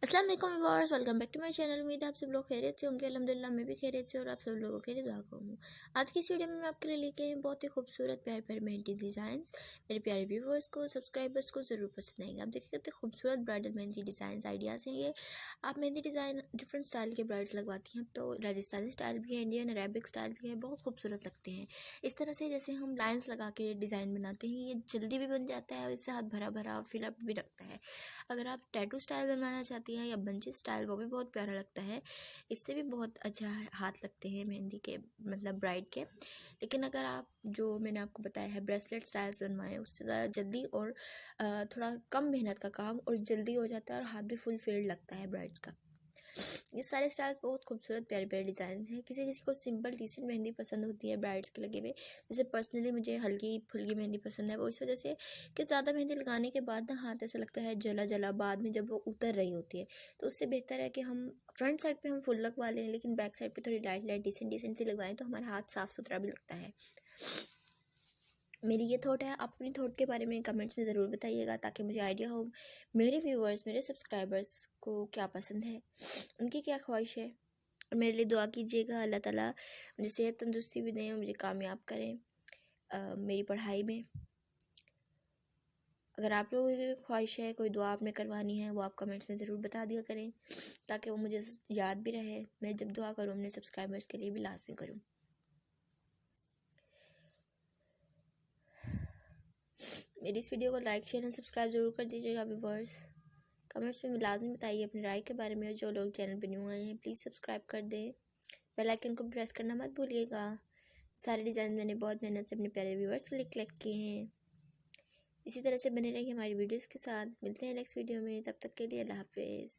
अस्सलाम वालेकुम viewers, welcome back to my channel. उम्मीद है आप सब लोग खैरियत से होंगे। अल्हम्दुलिल्लाह मैं भी खैरियत से और आप सब लोगों के लिए दुआ करूँ। आज की इस वीडियो में मैं आपके लिए लेके आई हूँ बहुत ही खूबसूरत प्यारे प्यारे मेहंदी डिज़ाइंस। मेरे प्यारे व्यूअर्स को, सब्सक्राइबर्स को ज़रूर पसंद आएंगे। आप देखिए कितने खूबसूरत ब्राइडल मेहंदी डिज़ाइन आइडियाज़ हैं ये। आप मेहंदी डिज़ाइन डिफरेंट स्टाइल के ब्राइड्स लगवाती हैं, तो राजस्थानी स्टाइल भी है, इंडियन अरेबिक स्टाइल भी है, बहुत खूबसूरत लगते हैं। इस तरह से जैसे हम लाइन्स लगा के डिज़ाइन बनाते हैं, ये जल्दी भी बन जाता है और इससे हाथ भरा भरा और फिलअप भी रखता है। अगर आप टैटू स्टाइल बनवाना चाहती हैं या बंची स्टाइल, वो भी बहुत प्यारा लगता है। इससे भी बहुत अच्छा हाथ लगते हैं मेहंदी के, मतलब ब्राइड के। लेकिन अगर आप जो मैंने आपको बताया है ब्रेसलेट स्टाइल्स बनवाएं, उससे ज़्यादा जल्दी और थोड़ा कम मेहनत का काम और जल्दी हो जाता है और हाथ भी फुल फिल्ड लगता है ब्राइड्स का। ये सारे स्टाइल्स बहुत खूबसूरत प्यारे प्यारे डिज़ाइन हैं। किसी किसी को सिंपल डिसेंट मेहंदी पसंद होती है ब्राइड्स के लगे हुए। जैसे पर्सनली मुझे हल्की फुल्की मेहंदी पसंद है, वो इस वजह से कि ज़्यादा मेहंदी लगाने के बाद ना हाथ ऐसा लगता है जला जला, बाद में जब वो उतर रही होती है। तो उससे बेहतर है कि हम फ्रंट साइड पे हम फुल लगवा लें, लेकिन बैक साइड पे थोड़ी लाइट लाइट डिसेंट डिसेंट सी लगवाएं, तो हमारा हाथ साफ़ सुथरा भी लगता है। मेरी ये थॉट है, आप अपनी थॉट के बारे में कमेंट्स में ज़रूर बताइएगा, ताकि मुझे आइडिया हो मेरे व्यूअर्स, मेरे सब्सक्राइबर्स को क्या पसंद है, उनकी क्या ख्वाहिश है। और मेरे लिए दुआ कीजिएगा, अल्लाह ताला मुझे सेहत तंदुरुस्ती भी दें और मुझे कामयाब करें मेरी पढ़ाई में। अगर आप लोगों की ख्वाहिश है, कोई दुआ आपने करवानी है, वो आप कमेंट्स में ज़रूर बता दिया करें, ताकि वो मुझे याद भी रहे। मैं जब दुआ करूँ अपने सब्सक्राइबर्स के लिए भी लाजमी करूँ। मेरी इस वीडियो को लाइक शेयर एंड सब्सक्राइब ज़रूर कर दीजिएगा व्यूअर्स। कमेंट्स में लाजमी बताइए अपनी राय के बारे में। और जो लोग चैनल पर न्यू आए हैं, प्लीज़ सब्सक्राइब कर दें, बेल आइकन को प्रेस करना मत भूलिएगा। सारे डिज़ाइन मैंने बहुत मेहनत से अपने प्यारे व्यूअर्स के लिए कलेक्ट किए हैं। इसी तरह से बने रहिए हमारी वीडियोस के साथ। मिलते हैं नेक्स्ट वीडियो में, तब तक के लिए अल्लाह हाफिज़।